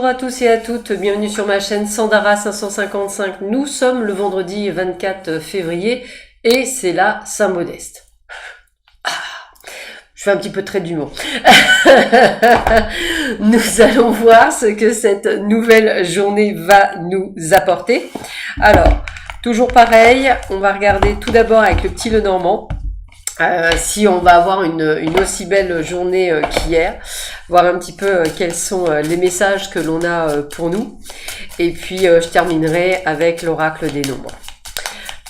Bonjour à tous et à toutes, bienvenue sur ma chaîne Sandara 555. Nous sommes le vendredi 24 février et c'est la Saint-Modeste. Je fais un petit peu de trait d'humour. Nous allons voir ce que cette nouvelle journée va nous apporter. Alors, toujours pareil, on va regarder tout d'abord avec le petit Lenormand. Si on va avoir une aussi belle journée qu'hier, voir un petit peu quels sont les messages que l'on a pour nous. Et puis, je terminerai avec l'oracle des nombres.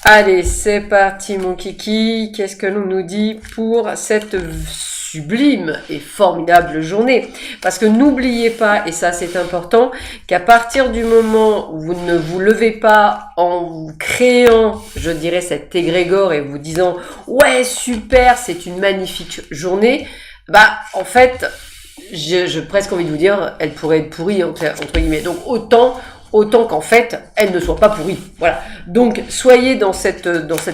Allez, c'est parti mon kiki. Qu'est-ce que l'on nous dit pour cette sublime et formidable journée? Parce que n'oubliez pas, et ça c'est important, qu'à partir du moment où vous ne vous levez pas en vous créant, je dirais, cet égrégore et vous disant « Ouais, super, c'est une magnifique journée », bah en fait, j'ai presque envie de vous dire, elle pourrait être pourrie, entre guillemets. Donc autant qu'en fait, elle ne soit pas pourrie. Voilà. Donc, soyez dans cet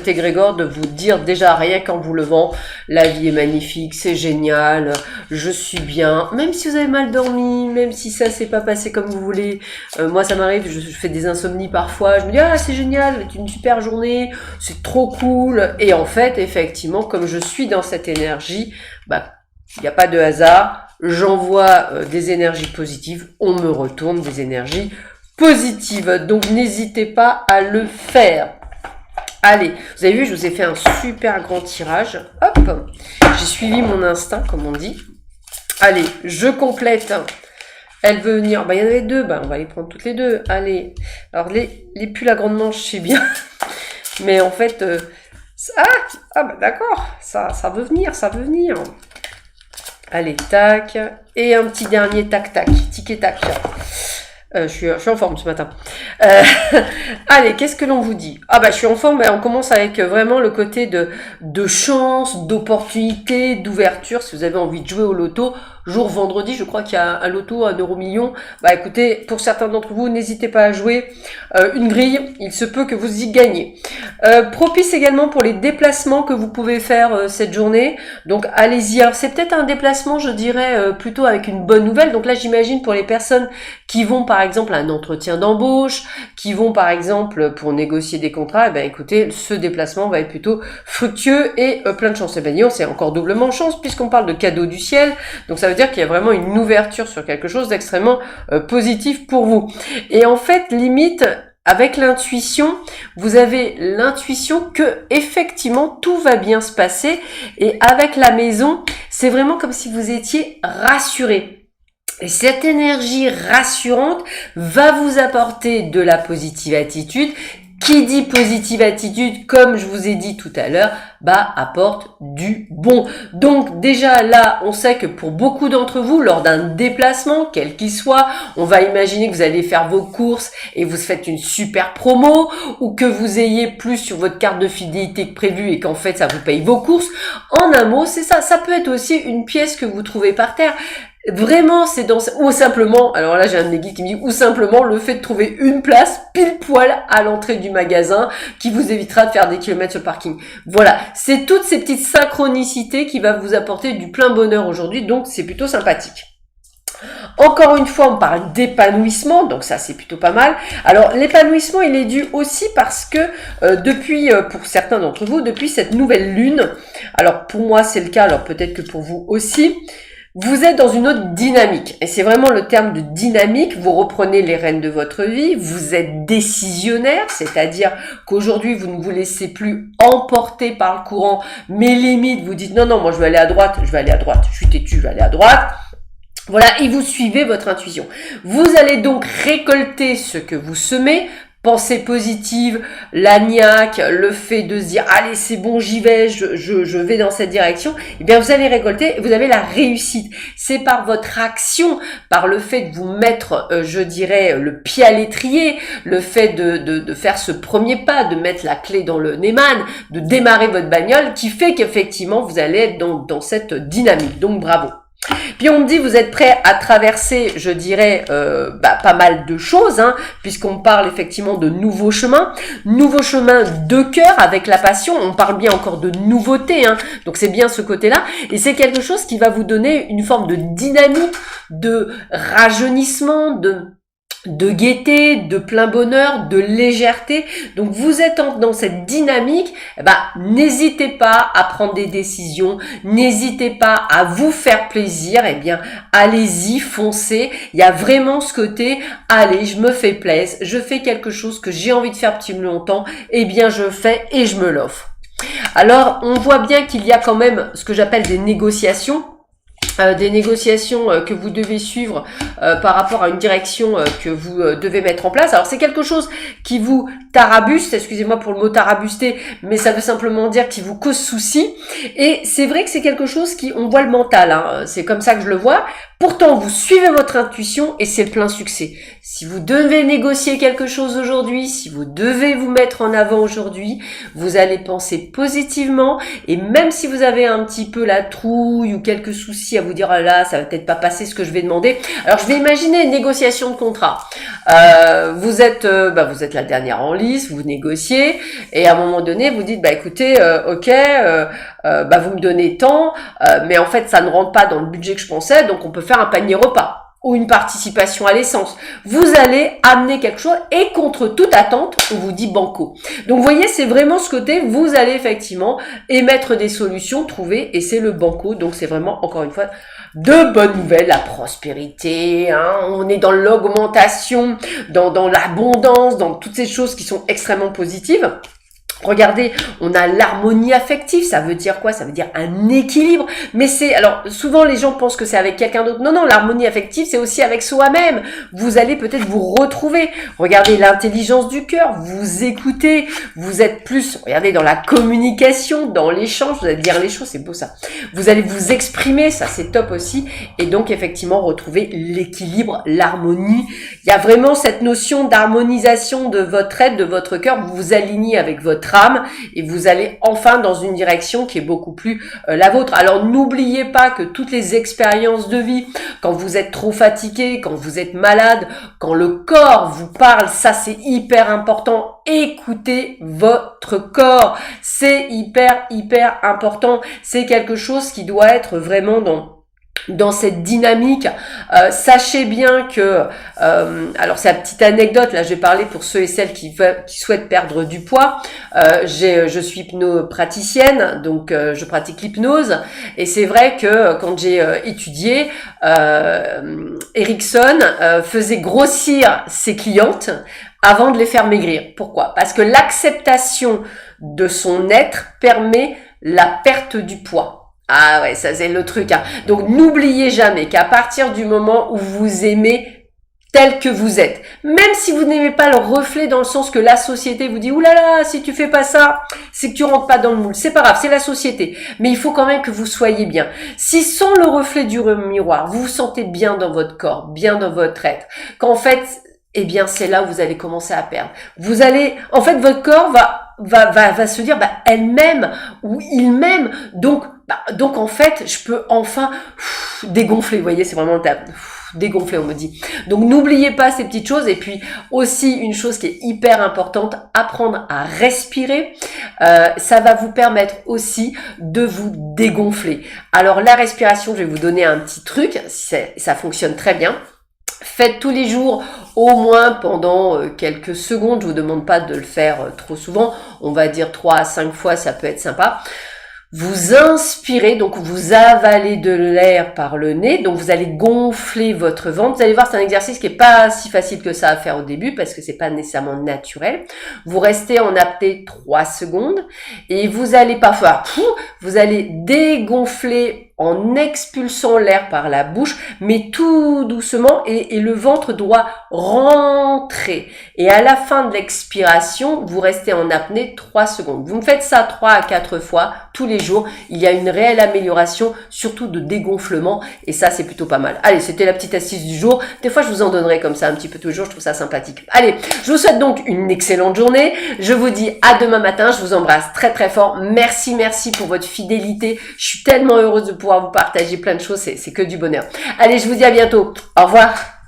égrégore de vous dire déjà rien qu'en vous levant, la vie est magnifique, c'est génial, je suis bien. Même si vous avez mal dormi, même si ça s'est pas passé comme vous voulez. Moi, ça m'arrive, je fais des insomnies parfois. Je me dis, ah, c'est génial, c'est une super journée, c'est trop cool. Et en fait, effectivement, comme je suis dans cette énergie, bah, il n'y a pas de hasard. J'envoie des énergies positives, on me retourne des énergies positive, donc n'hésitez pas à le faire. Allez, vous avez vu, je vous ai fait un super grand tirage. Hop, j'ai suivi mon instinct, comme on dit. Allez, je complète. Elle veut venir. Bah, il y en avait deux. Bah, on va les prendre toutes les deux. Allez. Alors, les pulls à grande manche, c'est bien. Mais en fait, bah, d'accord. Ça veut venir, ça veut venir. Allez, tac. Et un petit dernier, tac, tac. Tic et tac. Je suis en forme ce matin. Allez, qu'est-ce que l'on vous dit? Ah bah je suis en forme, on commence avec vraiment le côté de chance, d'opportunité, d'ouverture. Si vous avez envie de jouer au loto, jour vendredi, je crois qu'il y a un loto à 1 euro million. Bah écoutez, pour certains d'entre vous, n'hésitez pas à jouer une grille, il se peut que vous y gagnez. Propice également pour les déplacements que vous pouvez faire cette journée. Donc allez-y. Alors c'est peut-être un déplacement, je dirais, plutôt avec une bonne nouvelle. Donc là, j'imagine pour les personnes qui vont par exemple à un entretien d'embauche, qui vont par exemple pour négocier des contrats, eh ben écoutez, ce déplacement va être plutôt fructueux et plein de chance. Et ben disons, c'est encore doublement chance puisqu'on parle de cadeau du ciel. Donc ça veut dire qu'il y a vraiment une ouverture sur quelque chose d'extrêmement positif pour vous. Et en fait, limite, avec l'intuition, vous avez l'intuition que effectivement tout va bien se passer. Et avec la maison, c'est vraiment comme si vous étiez rassuré. Et cette énergie rassurante va vous apporter de la positive attitude. Qui dit positive attitude, comme je vous ai dit tout à l'heure, bah apporte du bon. Donc déjà là, on sait que pour beaucoup d'entre vous, lors d'un déplacement, quel qu'il soit, on va imaginer que vous allez faire vos courses et vous faites une super promo, ou que vous ayez plus sur votre carte de fidélité que prévu et qu'en fait ça vous paye vos courses. En un mot, c'est ça. Ça peut être aussi une pièce que vous trouvez par terre. Vraiment, c'est dans... Ou simplement, alors là j'ai un de mes guides qui me dit, ou simplement le fait de trouver une place pile poil à l'entrée du magasin qui vous évitera de faire des kilomètres sur le parking. Voilà, c'est toutes ces petites synchronicités qui va vous apporter du plein bonheur aujourd'hui, donc c'est plutôt sympathique. Encore une fois, on parle d'épanouissement, donc ça c'est plutôt pas mal. Alors l'épanouissement, il est dû aussi parce que depuis, pour certains d'entre vous, depuis cette nouvelle lune, alors pour moi c'est le cas, alors peut-être que pour vous aussi, vous êtes dans une autre dynamique. Et c'est vraiment le terme de dynamique. Vous reprenez les rênes de votre vie. Vous êtes décisionnaire, c'est-à-dire qu'aujourd'hui, vous ne vous laissez plus emporter par le courant. Mais limite, vous dites, non, moi, je vais aller à droite, je vais aller à droite. Je suis têtu, je vais aller à droite. Voilà, et vous suivez votre intuition. Vous allez donc récolter ce que vous semez. Pensée positive, l'agnac, le fait de se dire allez c'est bon j'y vais, je vais dans cette direction, eh bien vous allez récolter, vous avez la réussite. C'est par votre action, par le fait de vous mettre, je dirais, le pied à l'étrier, le fait de faire ce premier pas, de mettre la clé dans le Neyman, de démarrer votre bagnole, qui fait qu'effectivement vous allez être dans cette dynamique. Donc bravo. Puis on me dit, vous êtes prêt à traverser, je dirais, pas mal de choses, hein, puisqu'on parle effectivement de nouveaux chemins de cœur avec la passion. On parle bien encore de nouveauté, hein, donc c'est bien ce côté-là. Et c'est quelque chose qui va vous donner une forme de dynamique, de rajeunissement, de gaieté, de plein bonheur, de légèreté. Donc vous êtes dans cette dynamique, n'hésitez pas à prendre des décisions, n'hésitez pas à vous faire plaisir, allez-y, foncez. Il y a vraiment ce côté, allez, je me fais plaisir, je fais quelque chose que j'ai envie de faire depuis longtemps, je fais et je me l'offre. Alors, on voit bien qu'il y a quand même ce que j'appelle des négociations que vous devez suivre par rapport à une direction que vous devez mettre en place. Alors c'est quelque chose qui vous tarabuste, excusez-moi pour le mot tarabuster, mais ça veut simplement dire qui vous cause souci. Et c'est vrai que c'est quelque chose on voit le mental, hein, c'est comme ça que je le vois. Pourtant, vous suivez votre intuition et c'est le plein succès. Si vous devez négocier quelque chose aujourd'hui, si vous devez vous mettre en avant aujourd'hui, vous allez penser positivement et même si vous avez un petit peu la trouille ou quelques soucis à vous dire, ah là, ça va peut-être pas passer ce que je vais demander. Alors, je vais imaginer une négociation de contrat. Vous êtes la dernière en lice, vous négociez et à un moment donné, vous dites, écoutez, vous me donnez tant, mais en fait, ça ne rentre pas dans le budget que je pensais, donc on peut faire un panier repas ou une participation à l'essence. Vous allez amener quelque chose et contre toute attente, on vous dit banco. Donc, vous voyez, c'est vraiment ce côté, vous allez effectivement émettre des solutions, trouver, et c'est le banco. Donc, c'est vraiment, encore une fois, de bonnes nouvelles, la prospérité, hein, on est dans l'augmentation, dans l'abondance, dans toutes ces choses qui sont extrêmement positives. Regardez, on a l'harmonie affective, ça veut dire quoi? Ça veut dire un équilibre, mais alors, souvent les gens pensent que c'est avec quelqu'un d'autre. Non, l'harmonie affective, c'est aussi avec soi-même. Vous allez peut-être vous retrouver. Regardez l'intelligence du cœur, vous écoutez, vous êtes plus, regardez, dans la communication, dans l'échange, vous allez dire les choses, c'est beau ça. Vous allez vous exprimer, ça c'est top aussi, et donc effectivement retrouver l'équilibre, l'harmonie. Il y a vraiment cette notion d'harmonisation de votre être, de votre cœur, vous vous alignez avec votre âme et vous allez enfin dans une direction qui est beaucoup plus la vôtre. Alors n'oubliez pas que toutes les expériences de vie, quand vous êtes trop fatigué, quand vous êtes malade, quand le corps vous parle, ça c'est hyper important. Écoutez votre corps, c'est hyper important. C'est quelque chose qui doit être vraiment dans cette dynamique. Sachez bien que, alors c'est la petite anecdote, là je vais parler pour ceux et celles qui souhaitent perdre du poids. Je suis hypnopraticienne, donc je pratique l'hypnose, et c'est vrai que quand j'ai étudié, Erickson faisait grossir ses clientes avant de les faire maigrir. Pourquoi? Parce que l'acceptation de son être permet la perte du poids. Ah ouais, ça c'est le truc, hein. Donc n'oubliez jamais qu'à partir du moment où vous aimez tel que vous êtes, même si vous n'aimez pas le reflet dans le sens que la société vous dit « Ouh là là, si tu fais pas ça, c'est que tu rentres pas dans le moule. » C'est pas grave, c'est la société. Mais il faut quand même que vous soyez bien. Si sans le reflet du miroir, vous vous sentez bien dans votre corps, bien dans votre être, qu'en fait, c'est là où vous allez commencer à perdre. Vous allez, en fait, votre corps va se dire, elle m'aime ou il m'aime, donc en fait, je peux enfin dégonfler. Vous voyez, c'est vraiment le terme. Dégonfler, on me dit. Donc n'oubliez pas ces petites choses. Et puis aussi une chose qui est hyper importante, apprendre à respirer. Ça va vous permettre aussi de vous dégonfler. Alors la respiration, je vais vous donner un petit truc. Ça fonctionne très bien. Faites tous les jours au moins pendant quelques secondes. Je vous demande pas de le faire trop souvent. On va dire 3 à 5 fois, ça peut être sympa. Vous inspirez, donc vous avalez de l'air par le nez, donc vous allez gonfler votre ventre. Vous allez voir, c'est un exercice qui est pas si facile que ça à faire au début parce que c'est pas nécessairement naturel. Vous restez en apnée 3 secondes et vous allez parfois, vous allez dégonfler en expulsant l'air par la bouche, mais tout doucement, et le ventre doit rentrer. Et à la fin de l'expiration, vous restez en apnée 3 secondes. Vous me faites ça 3 à 4 fois tous les jours. Il y a une réelle amélioration, surtout de dégonflement, et ça, c'est plutôt pas mal. Allez, c'était la petite astuce du jour. Des fois, je vous en donnerai comme ça un petit peu tous les jours. Je trouve ça sympathique. Allez, je vous souhaite donc une excellente journée. Je vous dis à demain matin. Je vous embrasse très très fort. Merci pour votre fidélité. Je suis tellement heureuse de pouvoir pouvoir vous partager plein de choses, c'est que du bonheur. Allez, je vous dis à bientôt. Au revoir.